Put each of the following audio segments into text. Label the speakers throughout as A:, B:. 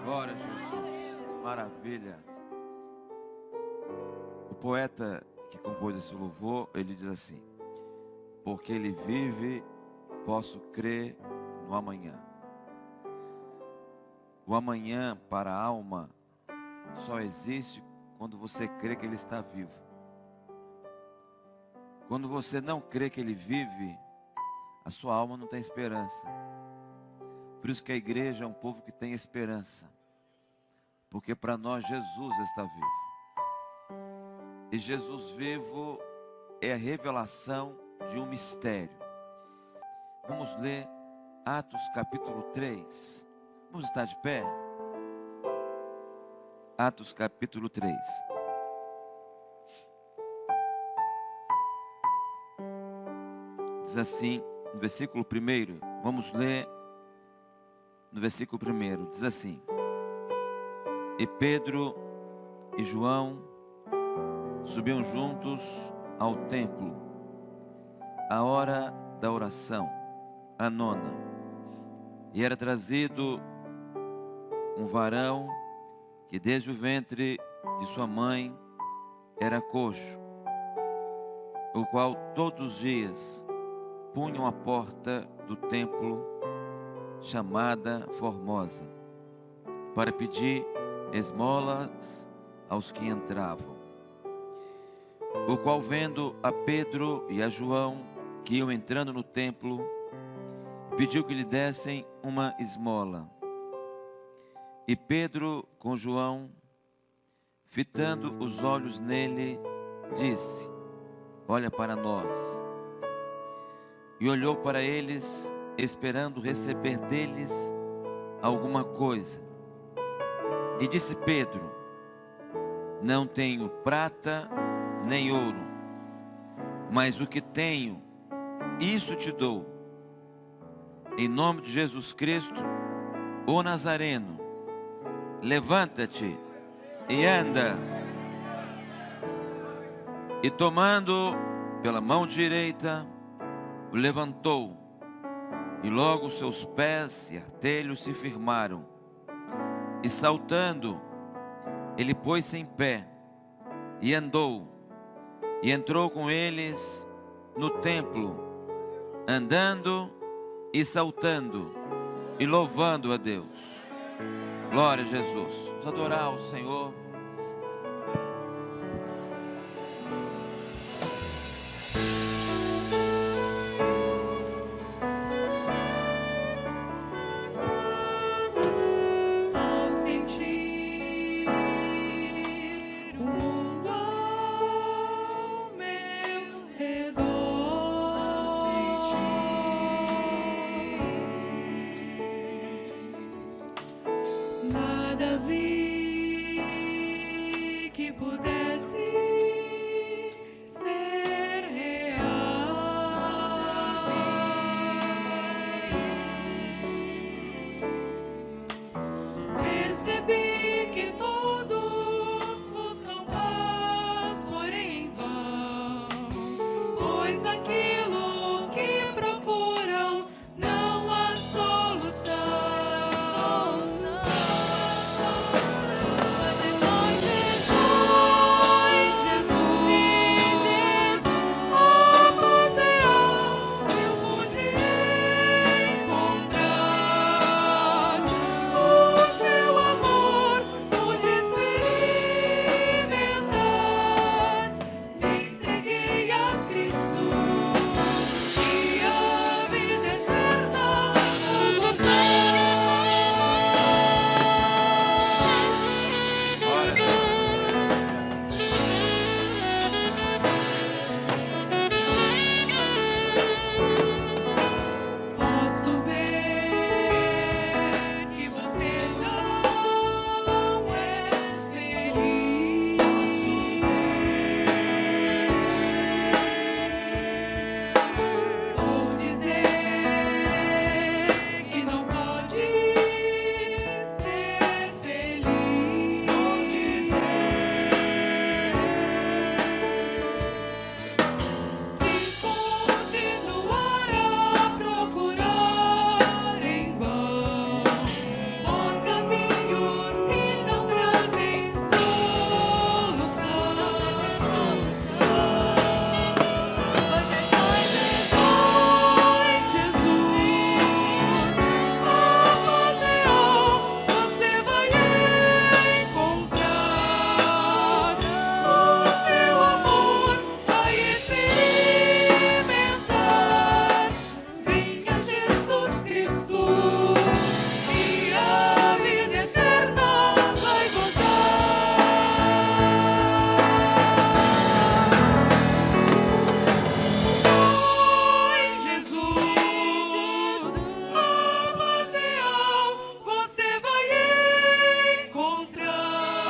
A: Glória a Jesus. Maravilha. O poeta que compôs esse louvor, ele diz assim: porque ele vive, posso crer no amanhã. O amanhã para a alma só existe quando você crê que ele está vivo. Quando você não crê que ele vive, a sua alma não tem esperança. Por isso que a igreja é um povo que tem esperança. Porque para nós Jesus está vivo. E Jesus vivo é a revelação de um mistério. Vamos ler Atos capítulo 3. Vamos estar de pé? Atos capítulo 3. Diz assim, no versículo 1, vamos ler no versículo 1, diz assim: e Pedro e João subiam juntos ao templo, à hora da oração, a nona, e era trazido um varão que desde o ventre de sua mãe era coxo, o qual todos os dias punham a porta do templo, chamada Formosa, para pedir esmolas aos que entravam. O qual, vendo a Pedro e a João, que iam entrando no templo, pediu que lhe dessem uma esmola. E Pedro, com João, fitando os olhos nele, disse: olha para nós. E olhou para eles, esperando receber deles alguma coisa. E disse Pedro: não tenho prata nem ouro, mas o que tenho, isso te dou. Em nome de Jesus Cristo, o Nazareno, levanta-te e anda. E tomando pela mão direita, o levantou, e logo seus pés e artelhos se firmaram. E saltando, ele pôs-se em pé, e andou, e entrou com eles no templo, andando e saltando, e louvando a Deus. Glória a Jesus. Vamos adorar ao Senhor.
B: Nada vi que pudesse ser real. Percebi que todos buscam paz, porém em vão, pois naquilo que procuram não há solução. Pude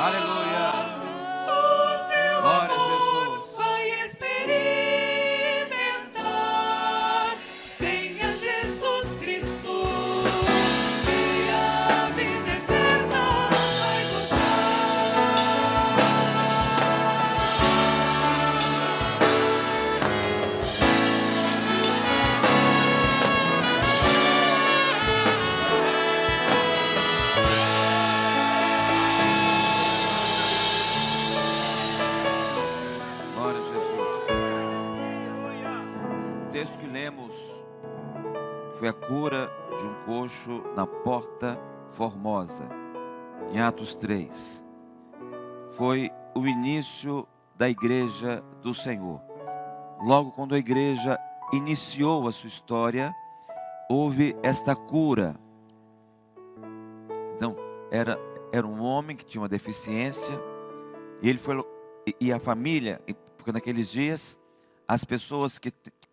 A: Aleluia.
B: O seu
A: Glória a
B: amor
A: Jesus.
B: vai experimentar. Venha Jesus Cristo e a vida eterna vai
A: Glória a Jesus. O texto que lemos foi a cura de um coxo na Porta Formosa, em Atos 3. Foi o início da igreja do Senhor. Logo quando a igreja iniciou a sua história, houve esta cura. Então, era um homem que tinha uma deficiência, e ele foi, e a família, porque naqueles dias, as pessoas que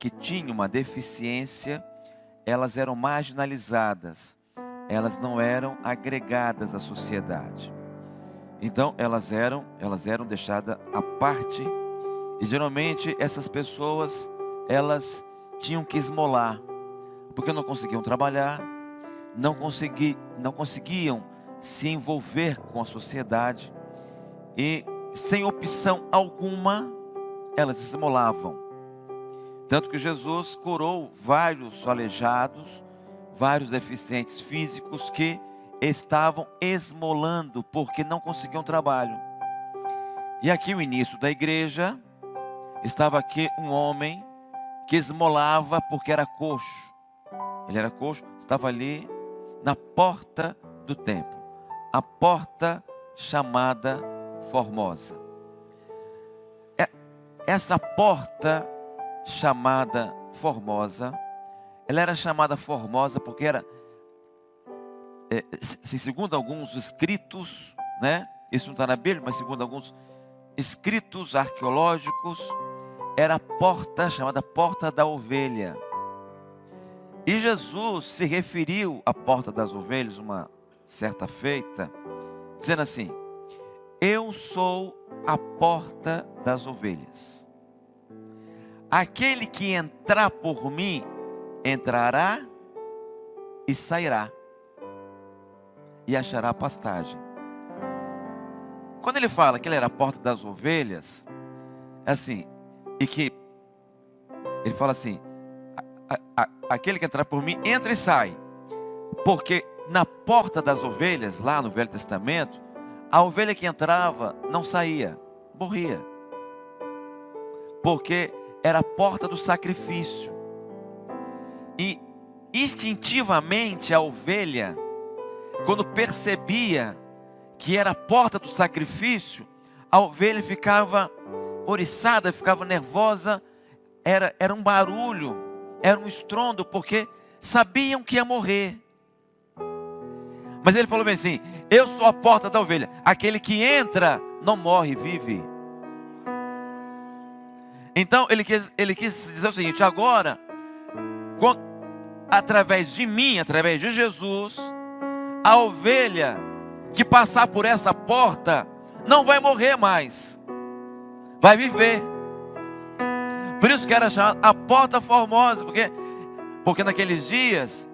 A: tinham uma deficiência, elas eram marginalizadas, elas não eram agregadas à sociedade. Então, elas eram deixadas à parte, e geralmente essas pessoas, elas tinham que esmolar, porque não conseguiam trabalhar, não conseguiam se envolver com a sociedade, e sem opção alguma, elas esmolavam. Tanto que Jesus curou vários aleijados, vários deficientes físicos que estavam esmolando porque não conseguiam trabalho. E aqui o início da igreja, estava aqui um homem que esmolava porque era coxo. Ele era coxo, estava ali na porta do templo, a porta chamada Formosa. Essa porta chamada Formosa, ela era chamada Formosa porque era, segundo alguns escritos, né? Isso não está na Bíblia, mas segundo alguns escritos arqueológicos, era a porta chamada Porta da Ovelha. E Jesus se referiu à Porta das Ovelhas uma certa feita, dizendo assim: eu sou a porta das ovelhas. Aquele que entrar por mim, entrará e sairá, e achará pastagem. Quando ele fala que ele era a porta das ovelhas, é assim, e que ele fala assim: aquele que entrar por mim, entra e sai. Porque na porta das ovelhas, lá no Velho Testamento, a ovelha que entrava não saía, morria. Porque era a porta do sacrifício. E instintivamente a ovelha, quando percebia que era a porta do sacrifício, a ovelha ficava oriçada, ficava nervosa, era um barulho, era um estrondo, porque sabiam que ia morrer. Mas ele falou bem assim: eu sou a porta da ovelha, aquele que entra não morre, vive. Então ele quis dizer o seguinte: agora, através de mim, através de Jesus, a ovelha que passar por esta porta não vai morrer mais, vai viver. Por isso que era chamada a Porta Formosa, porque naqueles dias,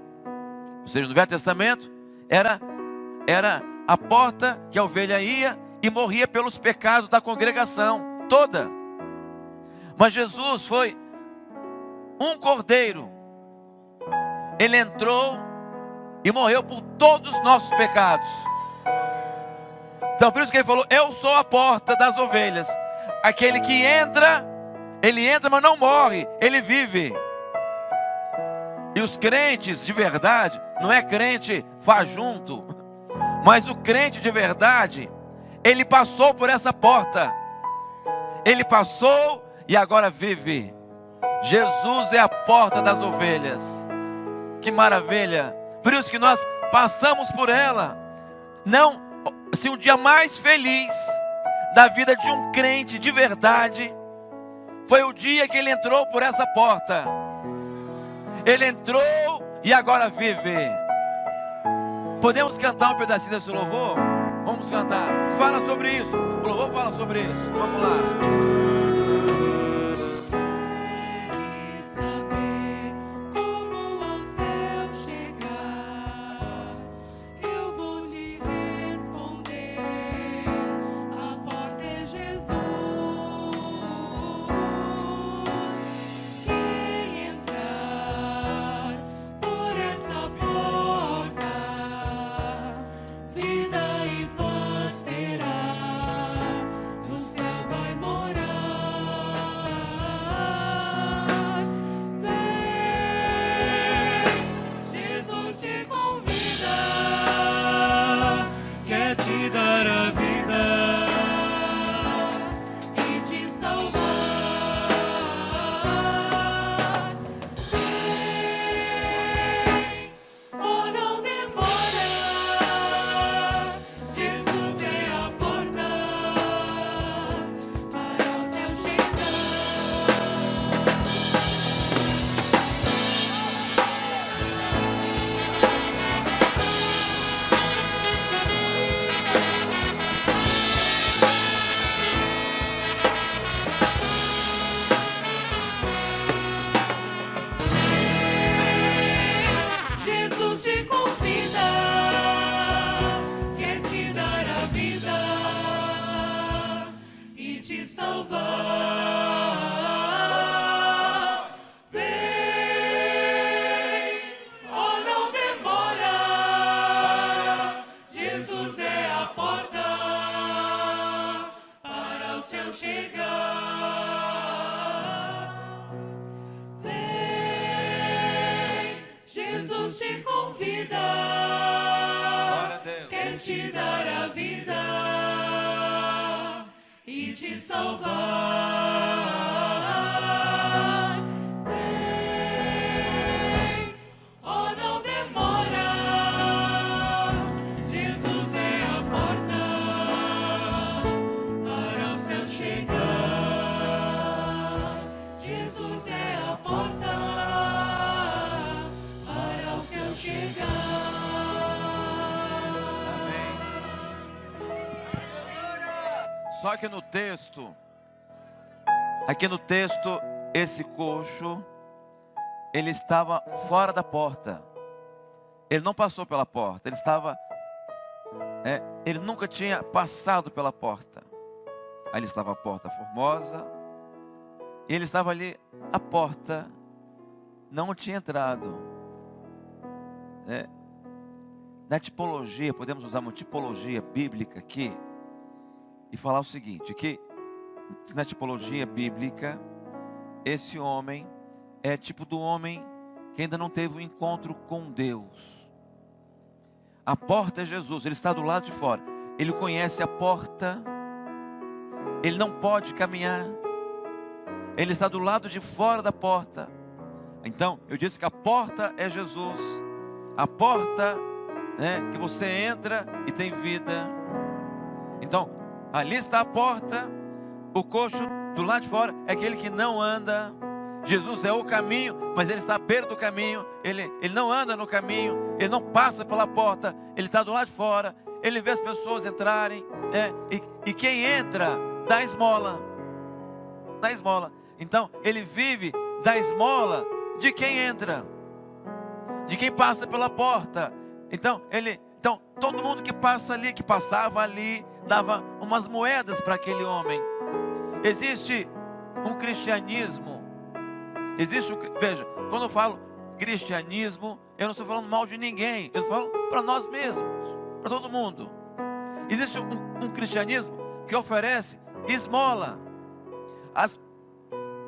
A: ou seja, no Velho Testamento, era a porta que a ovelha ia e morria pelos pecados da congregação toda. Mas Jesus foi um cordeiro, ele entrou e morreu por todos os nossos pecados. Então por isso que ele falou: eu sou a porta das ovelhas. Aquele que entra, ele entra, mas não morre, ele vive. E os crentes de verdade, não é crente faz junto, mas o crente de verdade, ele passou por essa porta, ele passou e agora vive. Jesus é a porta das ovelhas. Que maravilha! Por isso que nós passamos por ela. Não, se o dia mais feliz da vida de um crente de verdade foi o dia que ele entrou por essa porta. Ele entrou e agora vive. Podemos cantar um pedacinho desse louvor? Vamos cantar. Fala sobre isso. O louvor fala sobre isso. Vamos lá.
B: Queres saber como ao céu chegar? Eu vou te responder. A porta é Jesus. Quem entrar por essa porta, vida e paz terá. No céu vai morar. Vem, Jesus te convida, quer te dar a vida e te salvar. Vem, oh, não demora. Jesus é a porta para o céu chegar. Jesus te convida, quer te dar a vida e te salvar. Vem, oh, não demora. Jesus é a porta para o céu chegar. Vem, Jesus te convida,
A: Glória a Deus.
B: quer te dar a vida e te salvar. Vem, oh, não demora. Jesus é a porta para o céu chegar. Jesus é a porta para o céu chegar.
A: Amém. Só que no texto, aqui no texto, esse coxo, ele estava fora da porta. Ele não passou pela porta. Ele estava, ele nunca tinha passado pela porta. Ali estava a porta formosa. E ele estava ali, a porta não tinha entrado. Na tipologia, podemos usar uma tipologia bíblica aqui e falar o seguinte, que na tipologia bíblica, esse homem é tipo do homem que ainda não teve um encontro com Deus. A porta é Jesus, ele está do lado de fora. Ele conhece a porta, ele não pode caminhar, ele está do lado de fora da porta. Então, eu disse que a porta é Jesus. A porta, que você entra e tem vida. Então, ali está a porta. O coxo do lado de fora é aquele que não anda. Jesus é o caminho, mas ele está à beira do caminho. Ele não anda no caminho, ele não passa pela porta, ele está do lado de fora. Ele vê as pessoas entrarem, e quem entra dá esmola. Dá esmola. Então, ele vive da esmola de quem entra, de quem passa pela porta. Então, todo mundo que passa ali, que passava ali, dava umas moedas para aquele homem. Existe um cristianismo. Veja, quando eu falo cristianismo, eu não estou falando mal de ninguém. Eu falo para nós mesmos, para todo mundo. Existe um cristianismo que oferece esmola.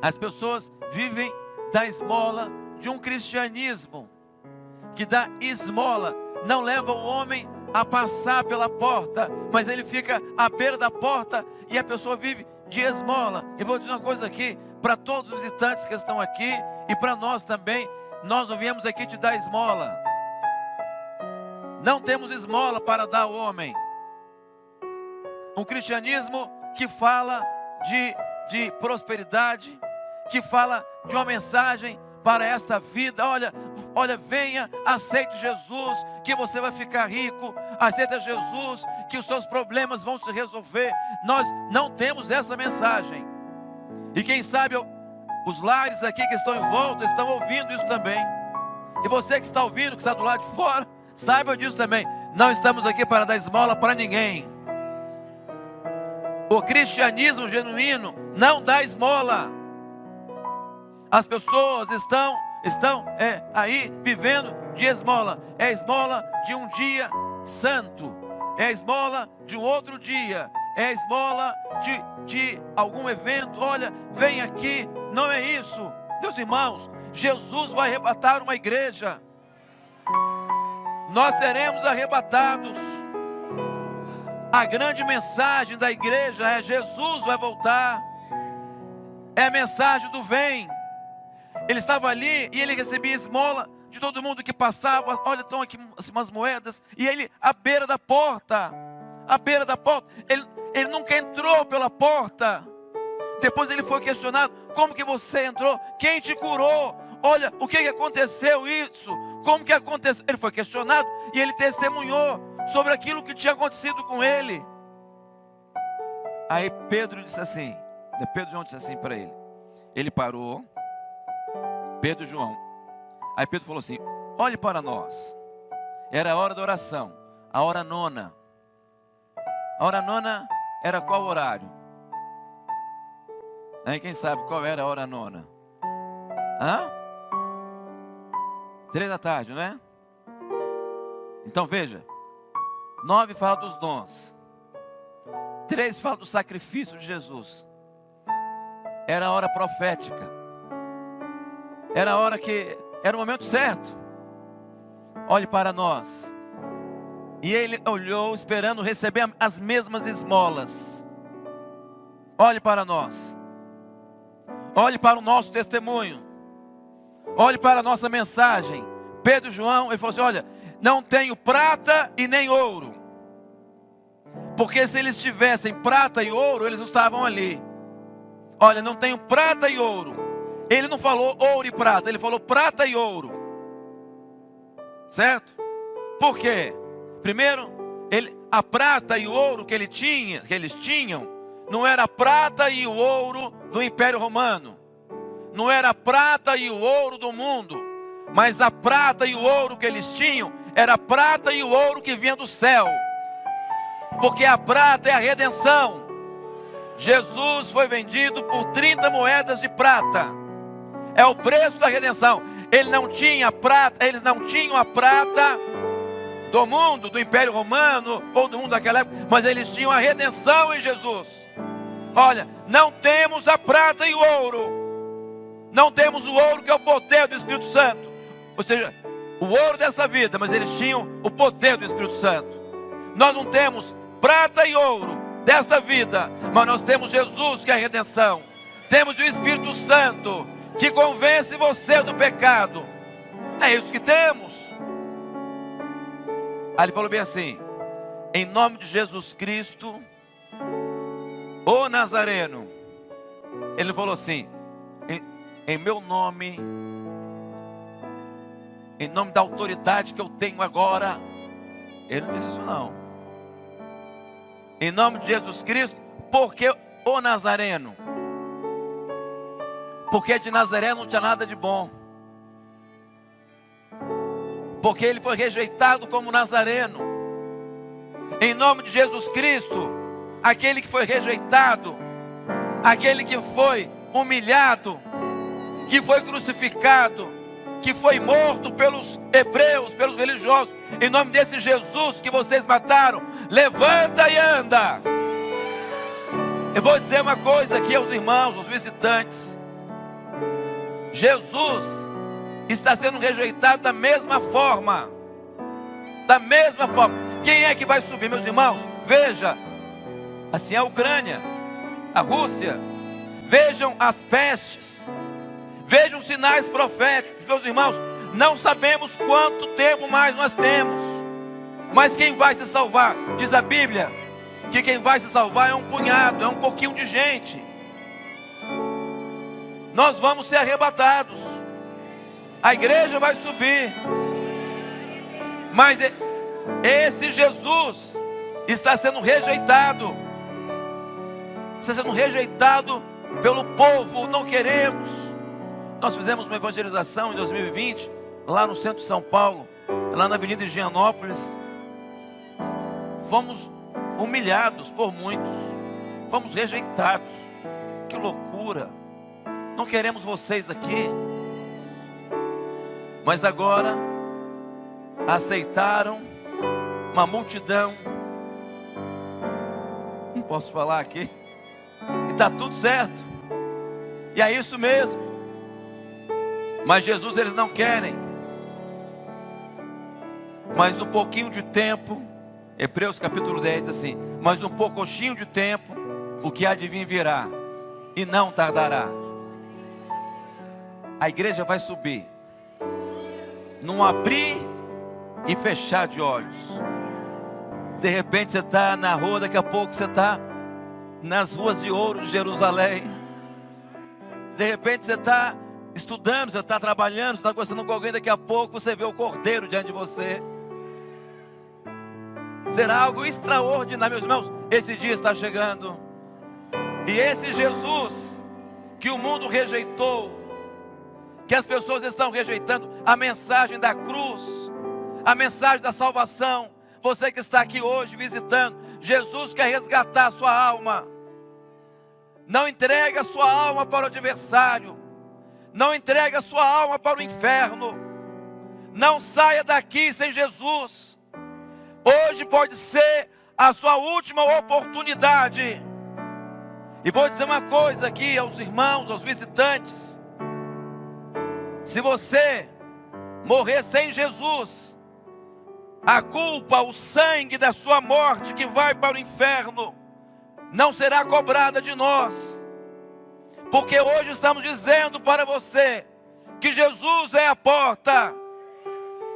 A: As pessoas vivem da esmola de um cristianismo que dá esmola. Não leva o homem a passar pela porta, mas ele fica à beira da porta e a pessoa vive de esmola. E vou dizer uma coisa aqui, para todos os visitantes que estão aqui e para nós também, nós não viemos aqui te dar esmola. Não temos esmola para dar ao homem. Um cristianismo que fala de prosperidade, que fala de uma mensagem para esta vida. Olha, venha, aceite Jesus, que você vai ficar rico. Aceita Jesus, que os seus problemas vão se resolver. Nós não temos essa mensagem. E quem sabe os lares aqui que estão em volta estão ouvindo isso também. E você que está ouvindo, que está do lado de fora, saiba disso também. Não estamos aqui para dar esmola para ninguém. O cristianismo genuíno não dá esmola. As pessoas estão aí vivendo de esmola. É esmola de um dia santo. É esmola de um outro dia. É esmola de algum evento. Olha, vem aqui. Não é isso. Meus irmãos, Jesus vai arrebatar uma igreja. Nós seremos arrebatados. A grande mensagem da igreja é: Jesus vai voltar. É a mensagem do vem. Ele estava ali e ele recebia esmola de todo mundo que passava. Olha, estão aqui umas moedas. E ele, à beira da porta. Ele nunca entrou pela porta. Depois ele foi questionado: como que você entrou? Quem te curou? Olha, o que aconteceu isso? Como que aconteceu? Ele foi questionado e ele testemunhou sobre aquilo que tinha acontecido com ele. Aí Pedro disse assim, João disse assim para ele. Ele parou, Pedro e João. Aí Pedro falou assim: olhe para nós. Era a hora da oração, a hora nona. A hora nona era qual horário? Aí quem sabe qual era a hora nona? 3 da tarde, não é? Então veja, 9 fala dos dons, 3 fala do sacrifício de Jesus. Era a hora profética. Era a hora que era o momento certo. Olhe para nós. E ele olhou esperando receber as mesmas esmolas. Olhe para nós. Olhe para o nosso testemunho. Olhe para a nossa mensagem. Pedro e João, ele falou assim: olha, não tenho prata e nem ouro. Porque se eles tivessem prata e ouro, eles não estavam ali. Olha, não tenho prata e ouro. Ele não falou ouro e prata, ele falou prata e ouro. Certo? Por quê? Primeiro, a prata e o ouro que eles tinham, não era a prata e o ouro do Império Romano. Não era a prata e o ouro do mundo. Mas a prata e o ouro que eles tinham era a prata e o ouro que vinha do céu. Porque a prata é a redenção. Jesus foi vendido por 30 moedas de prata. É o preço da redenção. Eles não tinham a prata do mundo, do Império Romano ou do mundo daquela época, mas eles tinham a redenção em Jesus. Olha, não temos a prata e o ouro. Não temos o ouro que é o poder do Espírito Santo. Ou seja, o ouro dessa vida, mas eles tinham o poder do Espírito Santo. Nós não temos prata e ouro desta vida, mas nós temos Jesus, que é a redenção. Temos o Espírito Santo, que convence você do pecado. É isso que temos. Aí ele falou bem assim: em nome de Jesus Cristo, o Nazareno. Ele falou assim: em meu nome, em nome da autoridade que eu tenho agora. Ele não disse isso não. Em nome de Jesus Cristo, porque o Nazareno. Porque de Nazaré não tinha nada de bom. Porque ele foi rejeitado como Nazareno. Em nome de Jesus Cristo, aquele que foi rejeitado, aquele que foi humilhado, que foi crucificado, que foi morto pelos hebreus, pelos religiosos. Em nome desse Jesus que vocês mataram, levanta e anda. Eu vou dizer uma coisa aqui aos irmãos, aos visitantes. Jesus está sendo rejeitado da mesma forma. Da mesma forma. Quem é que vai subir, meus irmãos? Veja, assim a Ucrânia, a Rússia. Vejam as pestes. Vejam sinais proféticos, meus irmãos. Não sabemos quanto tempo mais nós temos. Mas quem vai se salvar? Diz a Bíblia que quem vai se salvar é um punhado, é um pouquinho de gente. Nós vamos ser arrebatados. A igreja vai subir. Mas esse Jesus está sendo rejeitado. Está sendo rejeitado pelo povo. Não queremos. Nós fizemos uma evangelização em 2020, lá no centro de São Paulo, lá na Avenida Higienópolis. Fomos humilhados por muitos. Fomos rejeitados. Que loucura. Não queremos vocês aqui. Mas agora aceitaram uma multidão. Não posso falar aqui. E está tudo certo. E é isso mesmo. Mas Jesus eles não querem. Mas um pouquinho de tempo. Hebreus capítulo 10 diz assim: mas um pouquinho de tempo, o que há de vir virá, e não tardará. A igreja vai subir. Num abrir e fechar de olhos. De repente você está na rua, daqui a pouco você está nas ruas de ouro de Jerusalém. De repente você está estudando, você está trabalhando, você está conversando com alguém, daqui a pouco você vê o Cordeiro diante de você. Será algo extraordinário, meus irmãos. Esse dia está chegando. E esse Jesus que o mundo rejeitou, que as pessoas estão rejeitando, a mensagem da cruz, a mensagem da salvação. Você que está aqui hoje visitando, Jesus quer resgatar a sua alma. Não entregue a sua alma para o adversário. Não entregue a sua alma para o inferno. Não saia daqui sem Jesus. Hoje pode ser a sua última oportunidade. E vou dizer uma coisa aqui aos irmãos, aos visitantes. Se você morrer sem Jesus, a culpa, o sangue da sua morte que vai para o inferno, não será cobrada de nós. Porque hoje estamos dizendo para você que Jesus é a porta,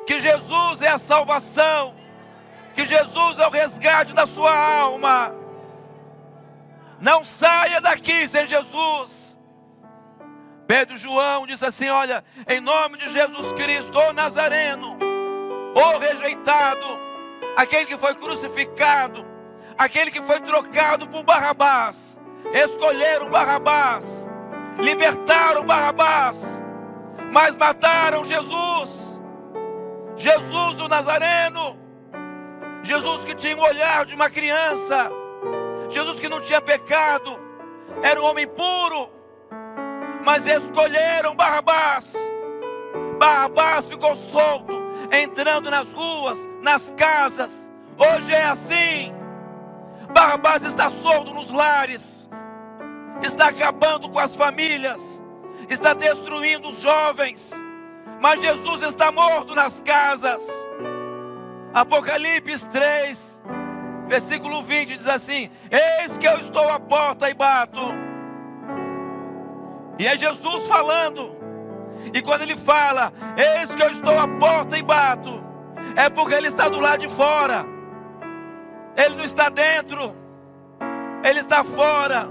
A: que Jesus é a salvação, que Jesus é o resgate da sua alma. Não saia daqui sem Jesus. Pedro e João disse assim: olha, em nome de Jesus Cristo, o Nazareno, o rejeitado, aquele que foi crucificado, aquele que foi trocado por Barrabás, escolheram Barrabás, libertaram Barrabás, mas mataram Jesus. Jesus do Nazareno, Jesus que tinha o olhar de uma criança, Jesus que não tinha pecado, era um homem puro, mas escolheram Barrabás. Barrabás ficou solto, entrando nas ruas, nas casas. Hoje é assim. Barrabás está solto nos lares, está acabando com as famílias, está destruindo os jovens, mas Jesus está morto nas casas. Apocalipse 3, versículo 20 diz assim: eis que eu estou à porta e bato. E é Jesus falando. E quando ele fala, eis que eu estou à porta e bato, é porque ele está do lado de fora. Ele não está dentro, ele está fora,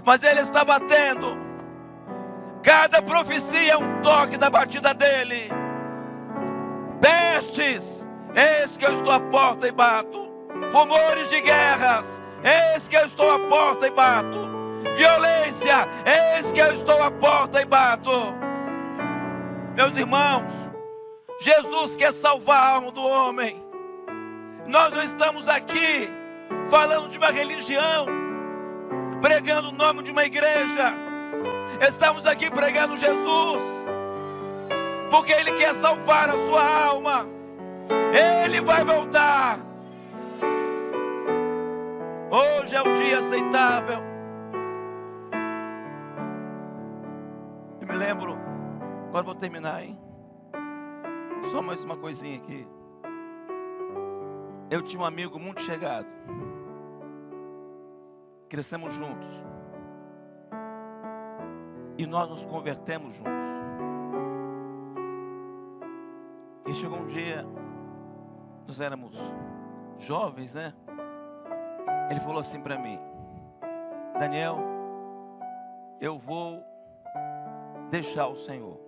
A: mas ele está batendo. Cada profecia é um toque da batida dele. Pestes, eis que eu estou à porta e bato. Rumores de guerras, eis que eu estou à porta e bato. Violência, eis que eu estou à porta e bato. Meus irmãos, Jesus quer salvar a alma do homem. Nós não estamos aqui falando de uma religião, pregando o nome de uma igreja. Estamos aqui pregando Jesus, porque Ele quer salvar a sua alma. Ele vai voltar. Hoje é o dia aceitável. Eu me lembro, agora vou terminar, hein? Só mais uma coisinha aqui. Eu tinha um amigo muito chegado. Crescemos juntos. E nós nos convertemos juntos. E chegou um dia, nós éramos jovens, né? Ele falou assim para mim: Daniel, eu vou deixar o Senhor.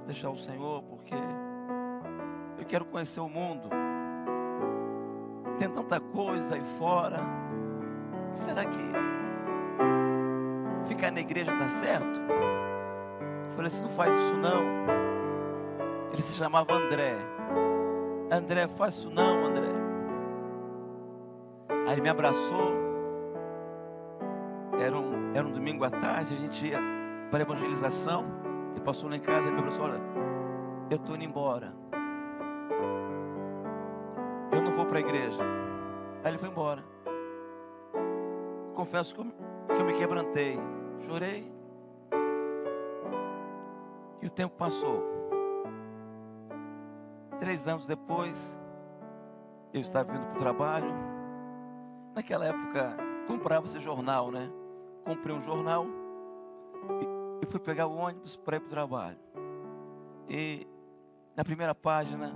C: deixar o Senhor, porque eu quero conhecer o mundo. Tem tanta coisa aí fora. Será que ficar na igreja está certo? Eu falei assim, não faz isso não. Ele se chamava André. André, faz isso não, André. Aí ele me abraçou. Era um domingo à tarde, a gente ia para a evangelização. Ele passou lá em casa e me abraçou, olha, eu estou indo embora. Eu não vou para a igreja. Aí ele foi embora. Confesso que eu me quebrantei. Chorei. E o tempo passou. 3 anos depois, eu estava indo para o trabalho. Naquela época, comprava-se jornal, né? Comprei um jornal e fui pegar o ônibus para ir para o trabalho. E na primeira página,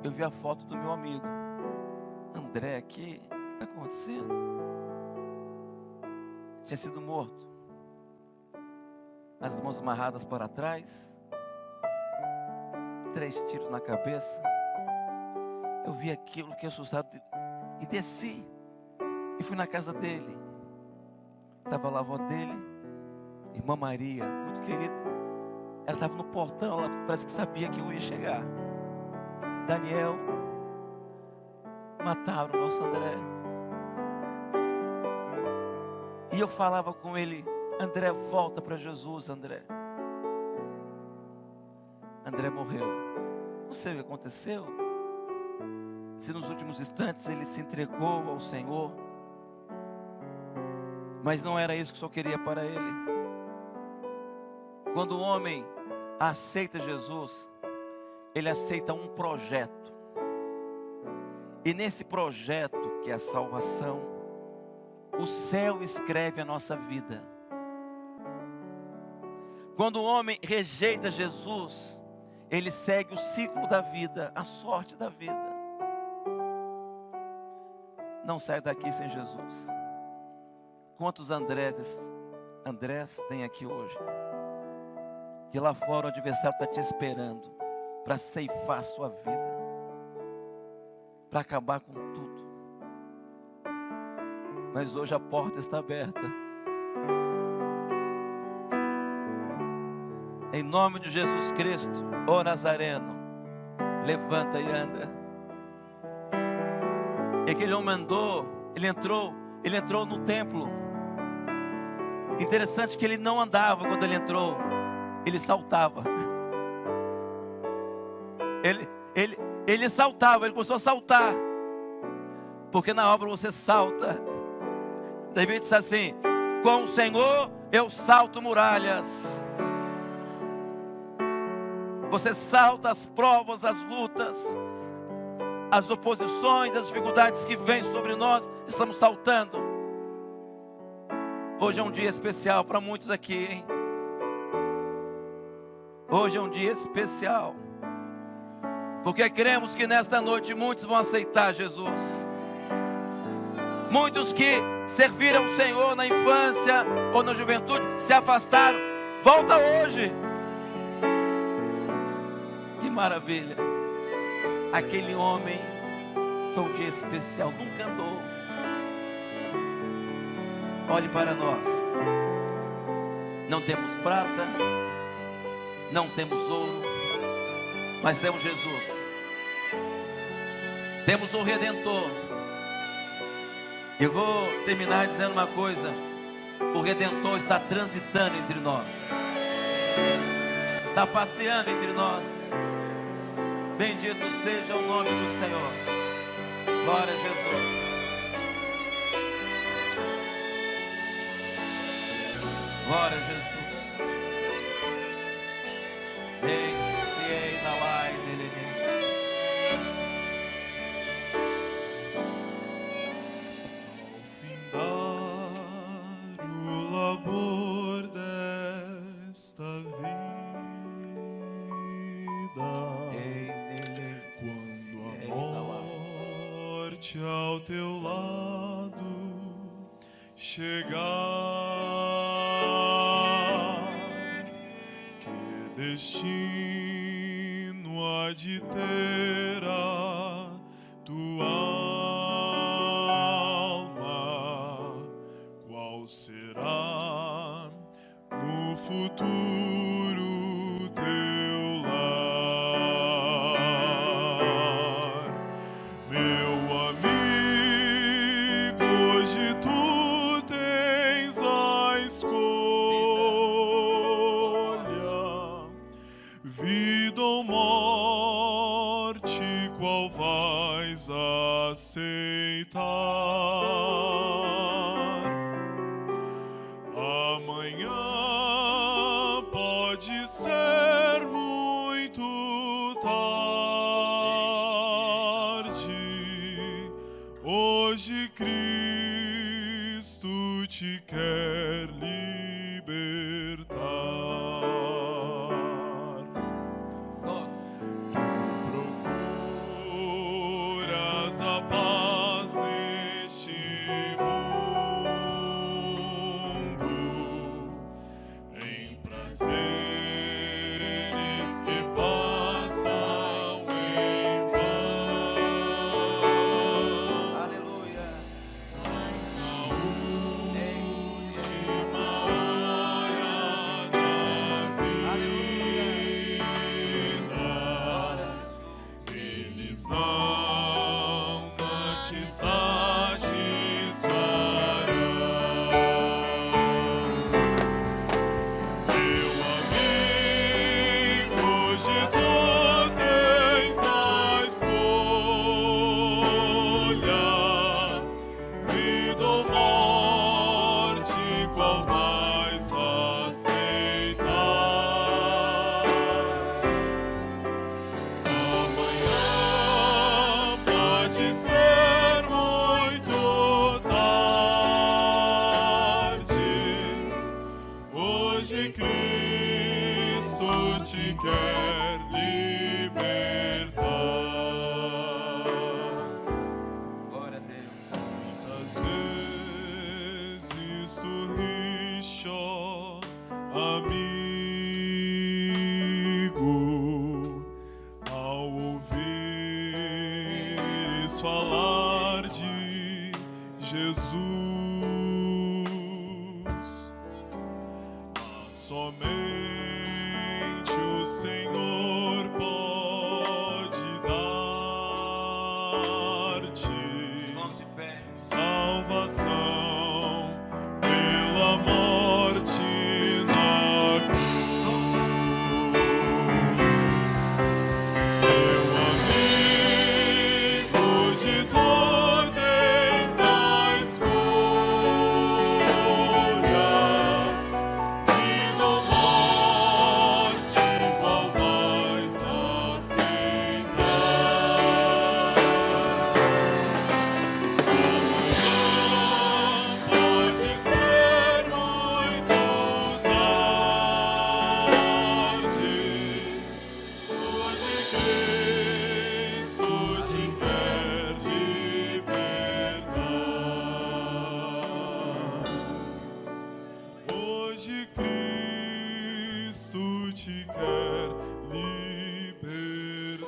C: eu vi a foto do meu amigo André aqui. O que está acontecendo? Tinha sido morto, as mãos amarradas para trás, 3 tiros na cabeça. Eu vi aquilo, fiquei assustado e desci e fui na casa dele. Estava lá a avó dele, irmã Maria, muito querida. Ela estava no portão, ela parece que sabia que eu ia chegar. Daniel, mataram o nosso André. E eu falava com ele, André, volta para Jesus, André. André morreu. Não sei o que aconteceu. Se nos últimos instantes ele se entregou ao Senhor. Mas não era isso que o Senhor queria para ele. Quando o homem aceita Jesus, ele aceita um projeto. E nesse projeto, que é a salvação, o céu escreve a nossa vida. Quando o homem rejeita Jesus, ele segue o ciclo da vida, a sorte da vida. Não sai daqui sem Jesus. Quantos Andrés tem aqui hoje? Que lá fora o adversário está te esperando para ceifar a sua vida, para acabar com tudo. Mas hoje a porta está aberta. Em nome de Jesus Cristo, ó Nazareno, levanta e anda. E aquele homem andou, ele entrou no templo. Interessante que ele não andava quando ele entrou, ele saltava. Ele saltava, ele começou a saltar. Porque na obra você salta. Davi disse assim: com o Senhor eu salto muralhas. Você salta as provas, as lutas, as oposições, as dificuldades que vêm sobre nós. Estamos saltando. Hoje é um dia especial para muitos aqui, hein? Hoje é um dia especial. Porque cremos que nesta noite muitos vão aceitar Jesus. Muitos que serviram o Senhor na infância ou na juventude se afastaram. Volta hoje. Que maravilha. Aquele homem foi um dia especial, nunca andou. Olhe para nós. Não temos prata, não temos ouro, mas temos Jesus. Temos um Redentor. Eu vou terminar dizendo uma coisa: o Redentor está transitando entre nós, está passeando entre nós. Bendito seja o nome do Senhor. Glória a Jesus. Glória a Jesus.
D: Ao teu lado chegar, que destino há de ter a tua alma, qual será no futuro teu lar, meu amigo, hoje tu tens a escolha, vida ou morte, qual vais aceitar? Amanhã pode ser muito tarde, hoje Cristo te quer libertar.
A: Todos.
D: Procuras a paz neste mundo, em prazeres que passam em vão.
A: Aleluia.
D: Mas a última hora da
A: Aleluia.
D: vida,
A: Glória a Jesus.
D: eles nunca te satisfarão. Meu amigo, hoje tu tens a escolha, vida ou morte, qual vais aceitar? Amanhã pode ser muito tarde, hoje Cristo te quer libertar.
A: Glória a Deus.
D: Muitas vezes tu riste, ó amigo, ao ouvires falar de Jesus. Mas somente o Senhor pode dar-te
A: Mãos de pé.
D: salvação pela morte na cruz. Meu amigo, hoje tu tens a escolha, vida ou morte, qual vais aceitar? Pode ser muito tarde, hoje Cristo te quer libertar. Hoje Cristo te quer libertar.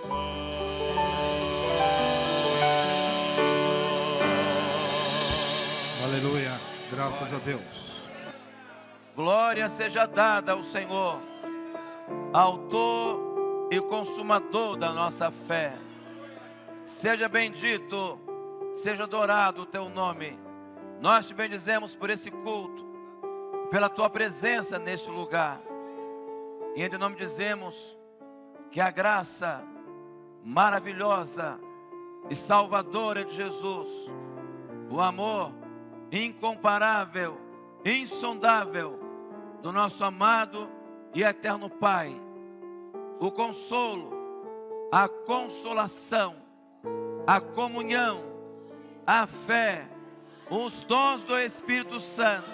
E: Aleluia. Graças a Deus.
C: Glória seja dada ao Senhor, autor e consumador da nossa fé. Seja bendito, seja adorado o teu nome. Nós te bendizemos por esse culto, pela tua presença neste lugar. E em teu nome dizemos que a graça maravilhosa e salvadora de Jesus, o amor incomparável, insondável do nosso amado e eterno Pai, o consolo, a consolação, a comunhão, a fé, os dons do Espírito Santo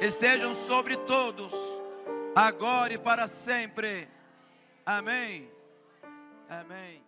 C: estejam sobre todos, agora e para sempre. Amém. Amém.